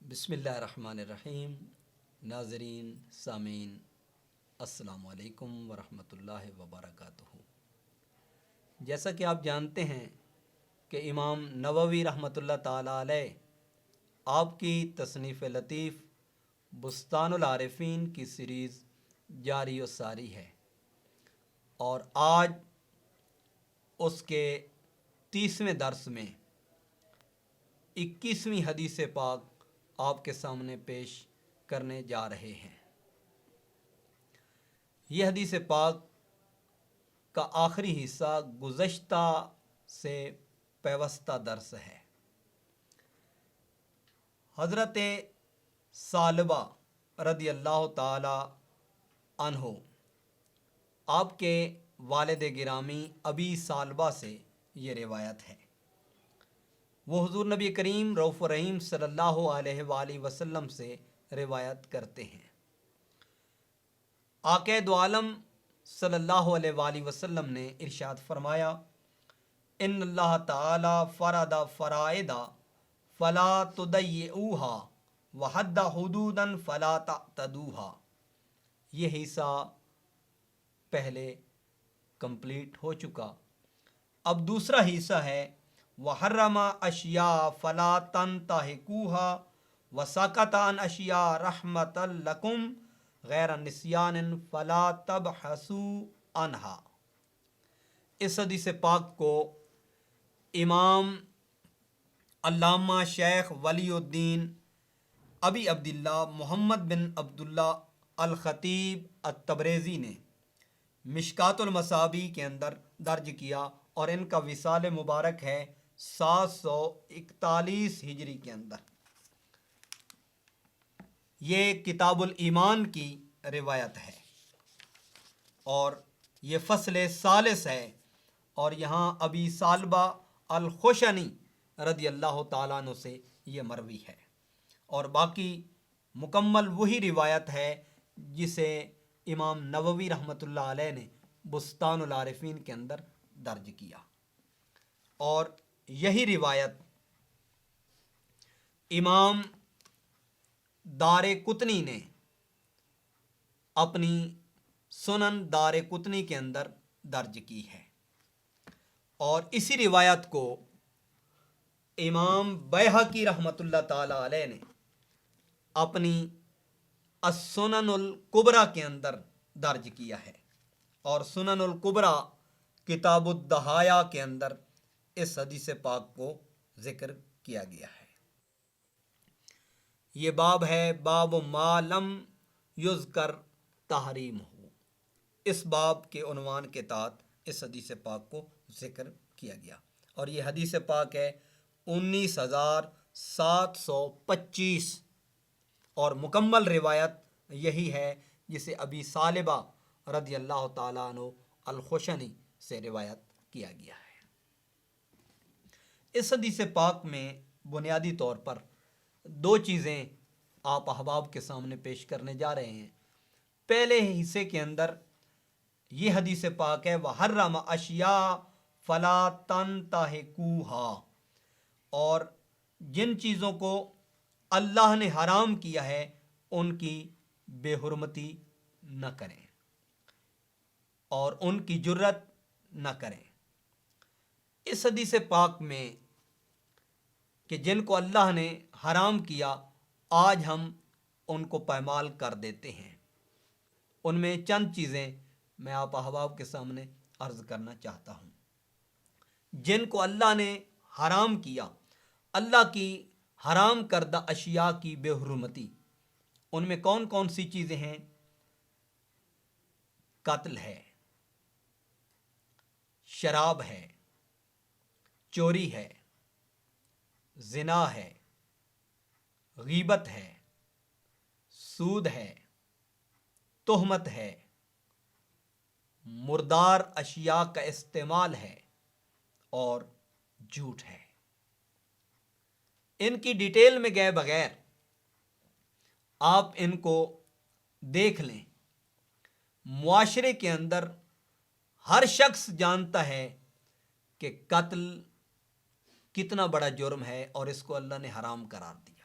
بسم اللہ الرحمن الرحیم۔ ناظرین سامعین السلام علیکم ورحمۃ اللہ وبرکاتہ۔ جیسا کہ آپ جانتے ہیں کہ امام نووی رحمۃ اللہ تعالیٰ علیہ آپ کی تصنیف لطیف بستان العارفین کی سیریز جاری و ساری ہے، اور آج اس کے 30ویں درس میں 21ویں حدیث پاک آپ کے سامنے پیش کرنے جا رہے ہیں۔ یہ حدیث پاک کا آخری حصہ گزشتہ سے پیوستہ درس ہے۔ حضرت ثعلبہ رضی اللہ تعالی عنہ آپ کے والد گرامی ابی ثعلبہ سے یہ روایت ہے۔ وہ حضور نبی کریم رؤوف رحیم صلی اللہ علیہ وآلہ وسلم سے روایت کرتے ہیں۔ آقا دو عالم صلی اللہ علیہ وآلہ وسلم نے ارشاد فرمایا: ان اللہ تعالی فرض فرائض فلا تضیعوها وحد حدودا فلا تعتدوها۔ یہ حصہ پہلے کمپلیٹ ہو چکا، اب دوسرا حصہ ہے وحرم اشیاء فلا تنتہکوها وسکت عن اشیاء رحمۃ لکم غیر نسیان فلا تبحثوا عنها۔ اس حدیث پاک کو امام علامہ شیخ ولی الدین ابی عبداللہ محمد بن عبداللہ الخطیب التبریزی نے مشکات المصابیح کے اندر درج کیا، اور ان کا وصال مبارک ہے 741 ہجری کے اندر۔ یہ کتاب الایمان کی روایت ہے، اور یہ فصل ثالث ہے، اور یہاں ابی ثعلبہ الخشنی رضی اللہ تعالیٰ عنہ سے یہ مروی ہے، اور باقی مکمل وہی روایت ہے جسے امام نووی رحمۃ اللہ علیہ نے بستان العارفین کے اندر درج کیا، اور یہی روایت امام دار قطنی نے اپنی سنن دار قطنی کے اندر درج کی ہے، اور اسی روایت کو امام بیہقی رحمۃ اللہ تعالی علیہ نے اپنی السنن الکبریٰ کے اندر درج کیا ہے، اور سنن الکبریٰ کتاب الدہایا کے اندر اس حدیث پاک کو ذکر کیا گیا ہے۔ یہ باب ہے باب ما لم یذکر تحریم ہو۔ اس باب کے عنوان کے تحت اس حدیث پاک کو ذکر کیا گیا، اور یہ حدیث پاک ہے 19725، اور مکمل روایت یہی ہے جسے ابی ثعلبہ رضی اللہ تعالیٰ عنہ الخشنی سے روایت کیا گیا ہے۔ اس حدیث پاک میں بنیادی طور پر دو چیزیں آپ احباب کے سامنے پیش کرنے جا رہے ہیں۔ پہلے حصے کے اندر یہ حدیث پاک ہے وحرم اشیاء فلا تنتہکوها، اور جن چیزوں کو اللہ نے حرام کیا ہے ان کی بے حرمتی نہ کریں اور ان کی جرت نہ کریں۔ اس حدیث پاک میں کہ جن کو اللہ نے حرام کیا آج ہم ان کو پامال کر دیتے ہیں، ان میں چند چیزیں میں آپ احباب کے سامنے عرض کرنا چاہتا ہوں۔ جن کو اللہ نے حرام کیا، اللہ کی حرام کردہ اشیاء کی بے حرمتی، ان میں کون کون سی چیزیں ہیں؟ قتل ہے، شراب ہے، چوری ہے، زنا ہے، غیبت ہے، سود ہے، تہمت ہے، مردار اشیاء کا استعمال ہے، اور جھوٹ ہے۔ ان کی ڈیٹیل میں گئے بغیر آپ ان کو دیکھ لیں۔ معاشرے کے اندر ہر شخص جانتا ہے کہ قتل کتنا بڑا جرم ہے، اور اس کو اللہ نے حرام قرار دیا۔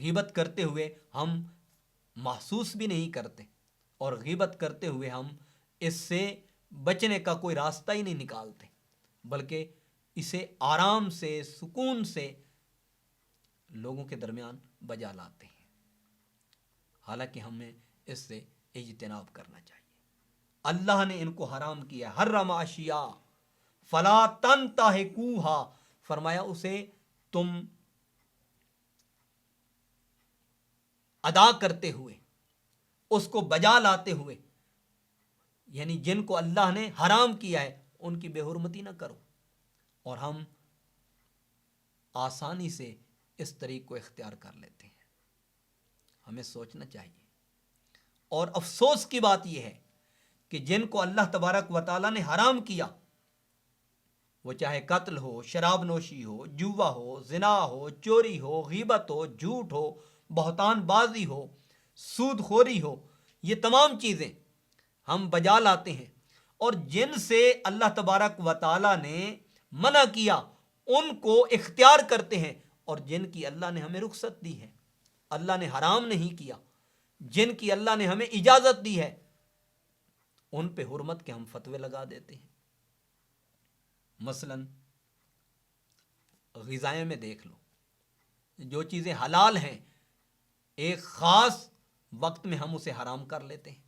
غیبت کرتے ہوئے ہم محسوس بھی نہیں کرتے، اور غیبت کرتے ہوئے ہم اس سے بچنے کا کوئی راستہ ہی نہیں نکالتے، بلکہ اسے آرام سے، سکون سے لوگوں کے درمیان بجا لاتے ہیں، حالانکہ ہمیں اس سے اجتناب کرنا چاہیے۔ اللہ نے ان کو حرام کیا، حرم اشیاء فلا تنتہکوہا، فرمایا اسے تم ادا کرتے ہوئے، اس کو بجا لاتے ہوئے، یعنی جن کو اللہ نے حرام کیا ہے ان کی بے حرمتی نہ کرو، اور ہم آسانی سے اس طریق کو اختیار کر لیتے ہیں۔ ہمیں سوچنا چاہیے، اور افسوس کی بات یہ ہے کہ جن کو اللہ تبارک و تعالیٰ نے حرام کیا، وہ چاہے قتل ہو، شراب نوشی ہو، جوا ہو، زنا ہو، چوری ہو، غیبت ہو، جھوٹ ہو، بہتان بازی ہو، سود خوری ہو، یہ تمام چیزیں ہم بجا لاتے ہیں، اور جن سے اللہ تبارک و تعالیٰ نے منع کیا ان کو اختیار کرتے ہیں، اور جن کی اللہ نے ہمیں رخصت دی ہے، اللہ نے حرام نہیں کیا، جن کی اللہ نے ہمیں اجازت دی ہے، ان پہ حرمت کے ہم فتوے لگا دیتے ہیں۔ مثلا غذائیں میں دیکھ لو، جو چیزیں حلال ہیں ایک خاص وقت میں ہم اسے حرام کر لیتے ہیں۔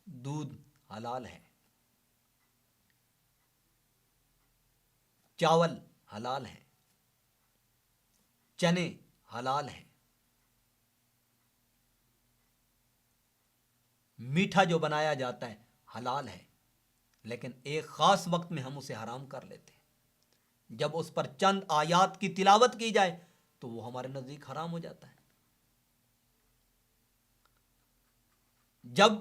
دودھ حلال ہے، چاول حلال ہے، چنے حلال ہیں، میٹھا جو بنایا جاتا ہے حلال ہے، لیکن ایک خاص وقت میں ہم اسے حرام کر لیتے ہیں۔ جب اس پر چند آیات کی تلاوت کی جائے تو وہ ہمارے نزدیک حرام ہو جاتا ہے۔ جب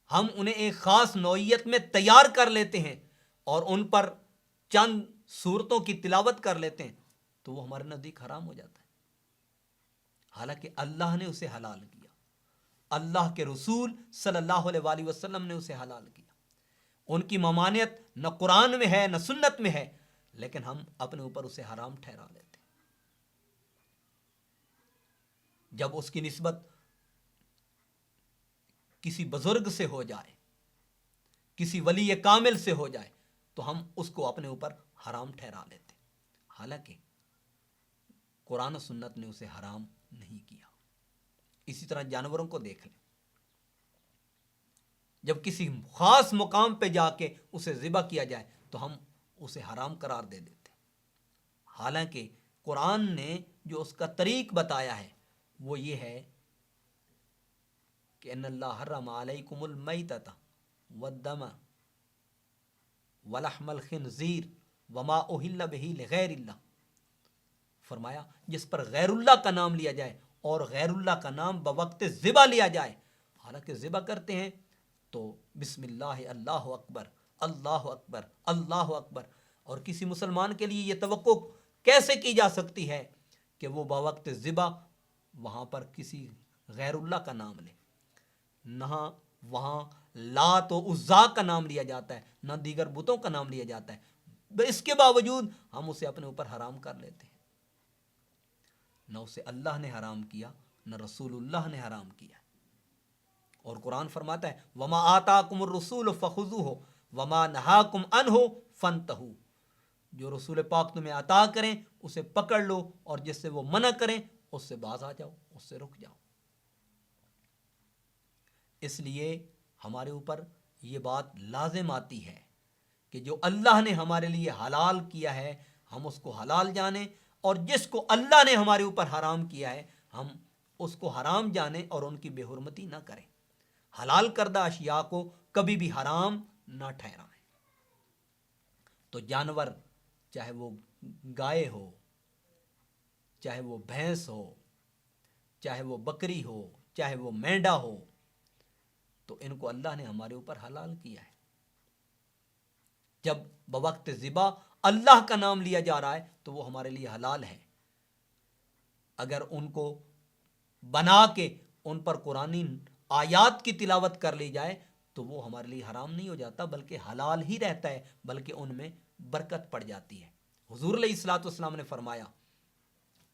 ہم انہیں ایک خاص نوعیت میں تیار کر لیتے ہیں اور ان پر چند صورتوں کی تلاوت کر لیتے ہیں تو وہ ہمارے نزدیک حرام ہو جاتا ہے، حالانکہ اللہ نے اسے حلال کیا، اللہ کے رسول صلی اللہ علیہ وآلہ وسلم نے اسے حلال کیا۔ ان کی ممانعت نہ قرآن میں ہے نہ سنت میں ہے، لیکن ہم اپنے اوپر اسے حرام ٹھہرا لیتے ہیں۔ جب اس کی نسبت کسی بزرگ سے ہو جائے، کسی ولی کامل سے ہو جائے تو ہم اس کو اپنے اوپر حرام ٹھہرا لیتے ہیں، حالانکہ قرآن و سنت نے اسے حرام نہیں کیا۔ اسی طرح جانوروں کو دیکھ لیں، جب کسی خاص مقام پہ جا کے اسے ذبح کیا جائے تو ہم اسے حرام قرار دے دیتے ہیں، حالانکہ قرآن نے جو اس کا طریق بتایا ہے وہ یہ ہے کہ ان اللہ حرم علیکم المیتۃ والدم ولحم الخنزیر وما اہل بہ لغیر اللہ، فرمایا جس پر غیر اللہ کا نام لیا جائے اور غیر اللہ کا نام بوقت ذبح لیا جائے، حالانکہ ذبح کرتے ہیں تو بسم اللہ، اللہ اکبر، اللہ اکبر، اللہ اکبر، اور کسی مسلمان کے لیے یہ توقع کیسے کی جا سکتی ہے کہ وہ بوقت ذبح وہاں پر کسی غیر اللہ کا نام لے؟ نہ وہاں لات و عزا کا نام لیا جاتا ہے، نہ دیگر بتوں کا نام لیا جاتا ہے، اس کے باوجود ہم اسے اپنے اوپر حرام کر لیتے ہیں۔ نہ اسے اللہ نے حرام کیا، نہ رسول اللہ نے حرام کیا، اور قرآن فرماتا ہے وما آتاکم الرسول فخذوہ وما نہاکم عنہ فانتہوا، جو رسول پاک تمہیں عطا کریں اسے پکڑ لو، اور جس سے وہ منع کریں اس سے باز آ جاؤ، اس سے رک جاؤ۔ اس لیے ہمارے اوپر یہ بات لازم آتی ہے کہ جو اللہ نے ہمارے لیے حلال کیا ہے ہم اس کو حلال جانیں، اور جس کو اللہ نے ہمارے اوپر حرام کیا ہے ہم اس کو حرام جانیں اور ان کی بے حرمتی نہ کریں، حلال کردہ اشیاء کو کبھی بھی حرام نہ ٹھہرائیں۔ تو جانور چاہے وہ گائے ہو، چاہے وہ بھینس ہو، چاہے وہ بکری ہو، چاہے وہ مینڈا ہو، تو ان کو اللہ نے ہمارے اوپر حلال کیا ہے۔ جب بوقت ذبح اللہ کا نام لیا جا رہا ہے تو وہ ہمارے لیے حلال ہے۔ اگر ان کو بنا کے ان پر قرآنی آیات کی تلاوت کر لی جائے تو وہ ہمارے لیے حرام نہیں ہو جاتا بلکہ حلال ہی رہتا ہے، بلکہ ان میں برکت پڑ جاتی ہے۔ حضور علیہ الصلوۃ والسلام نے فرمایا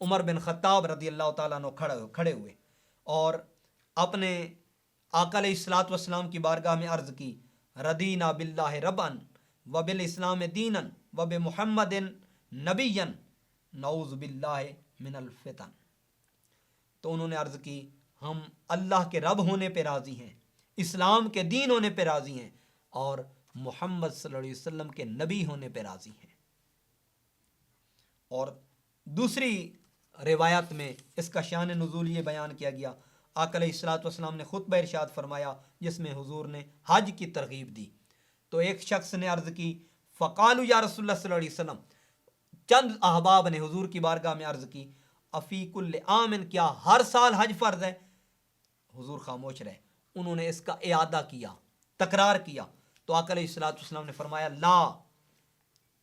عمر بن خطاب رضی اللہ تعالیٰ عنہ کھڑے ہوئے اور اپنے آقا علیہ الصلوۃ والسلام کی بارگاہ میں عرض کی، ردینا باللہ ربن و بالاسلام دینا و بمحمد نبیا نعوذ باللہ من الفتن۔ تو انہوں نے عرض کی ہم اللہ کے رب ہونے پہ راضی ہیں، اسلام کے دین ہونے پہ راضی ہیں، اور محمد صلی اللہ علیہ وسلم کے نبی ہونے پہ راضی ہیں۔ اور دوسری روایت میں اس کا شان نزول یہ بیان کیا گیا، آقا علیہ الصلوۃ والسلام نے خطبہ ارشاد فرمایا جس میں حضور نے حج کی ترغیب دی۔ تو ایک شخص نے عرض کی، فقالوا یا رسول اللہ صلی اللہ علیہ وسلم، چند احباب نے حضور کی بارگاہ میں عرض کی، افی کل عام، کیا ہر سال حج فرض ہے؟ حضور خاموش رہے۔ انہوں نے اس کا اعادہ کیا، تکرار کیا، تو آقا علیہ الصلوۃ والسلام نے فرمایا لا،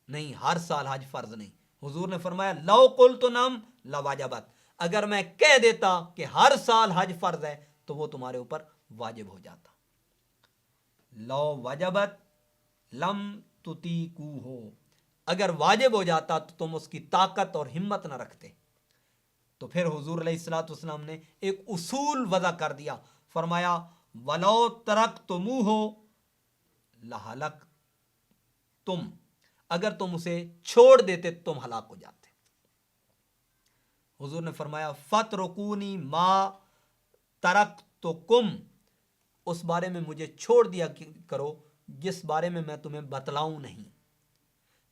نہیں، ہر سال حج فرض نہیں۔ حضور نے فرمایا لو قلت نعم لواجبت، اگر میں کہہ دیتا کہ ہر سال حج فرض ہے تو وہ تمہارے اوپر واجب ہو جاتا۔ لو وجبت لم تطیقوہ، اگر واجب ہو جاتا تو تم اس کی طاقت اور ہمت نہ رکھتے۔ تو پھر حضور علیہ الصلوۃ والسلام نے ایک اصول وضع کر دیا، فرمایا ولو ترکتموہ لہلکتم، اگر تم اسے چھوڑ دیتے تم ہلاک ہو جاتے۔ حضور نے فرمایا فَتْرُکُونِی مَا تَرَکْتُکُم، اس بارے میں مجھے چھوڑ دیا کرو جس بارے میں میں تمہیں بتلاؤں نہیں،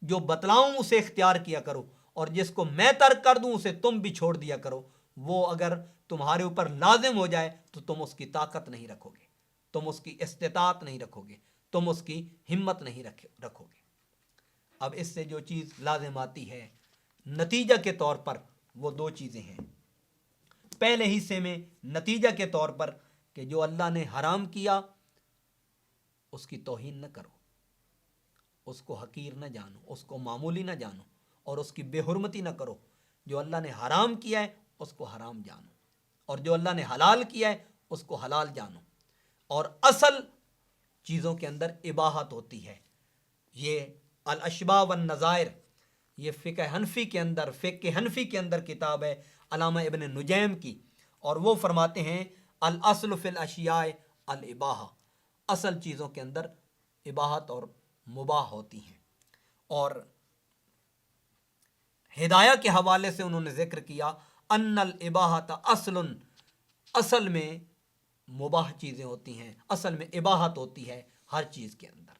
جو بتلاؤں اسے اختیار کیا کرو، اور جس کو میں ترک کر دوں اسے تم بھی چھوڑ دیا کرو۔ وہ اگر تمہارے اوپر لازم ہو جائے تو تم اس کی طاقت نہیں رکھو گے، تم اس کی استطاعت نہیں رکھو گے، تم اس کی ہمت نہیں رکھو گے۔ اب اس سے جو چیز لازم آتی ہے نتیجہ کے طور پر، وہ دو چیزیں ہیں۔ پہلے حصے میں نتیجہ کے طور پر کہ جو اللہ نے حرام کیا اس کی توہین نہ کرو، اس کو حقیر نہ جانو، اس کو معمولی نہ جانو، اور اس کی بے حرمتی نہ کرو۔ جو اللہ نے حرام کیا ہے اس کو حرام جانو، اور جو اللہ نے حلال کیا ہے اس کو حلال جانو۔ اور اصل چیزوں کے اندر اباحت ہوتی ہے۔ یہ الاشباہ والنظائر، یہ فقہ حنفی کے اندر کتاب ہے علامہ ابن نجیم کی، اور وہ فرماتے ہیں الاصل فی الاشیاء الاباحہ، اصل چیزوں کے اندر اباحت اور مباح ہوتی ہیں۔ اور ہدایہ کے حوالے سے انہوں نے ذکر کیا ان الاباحۃ اصل، اصل میں مباح چیزیں ہوتی ہیں، اصل میں اباحت ہوتی ہے ہر چیز کے اندر۔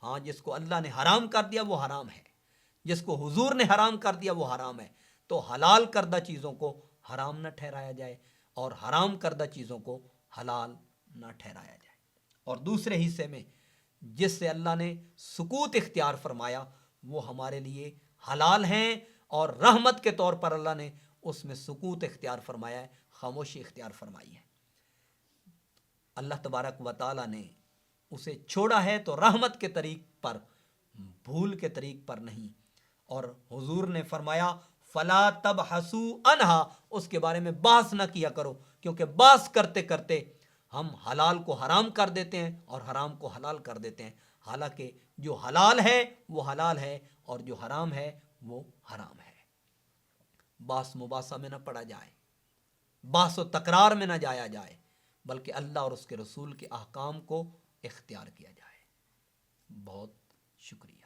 ہاں، جس کو اللہ نے حرام کر دیا وہ حرام ہے، جس کو حضور نے حرام کر دیا وہ حرام ہے۔ تو حلال کردہ چیزوں کو حرام نہ ٹھہرایا جائے اور حرام کردہ چیزوں کو حلال نہ ٹھہرایا جائے۔ اور دوسرے حصے میں جس سے اللہ نے سکوت اختیار فرمایا وہ ہمارے لیے حلال ہیں، اور رحمت کے طور پر اللہ نے اس میں سکوت اختیار فرمایا ہے، خاموشی اختیار فرمائی ہے۔ اللہ تبارک و تعالیٰ نے اسے چھوڑا ہے تو رحمت کے طریق پر، بھول کے طریق پر نہیں۔ اور حضور نے فرمایا فلا تبحثوا عنہا، اس کے بارے میں بحث نہ کیا کرو، کیونکہ بحث کرتے کرتے ہم حلال کو حرام کر دیتے ہیں اور حرام کو حلال کر دیتے ہیں، حالانکہ جو حلال ہے وہ حلال ہے اور جو حرام ہے وہ حرام ہے۔ بحث مباحثہ میں نہ پڑا جائے، بحث و تکرار میں نہ جایا جائے، بلکہ اللہ اور اس کے رسول کے احکام کو اختیار کیا جائے۔ بہت شکریہ۔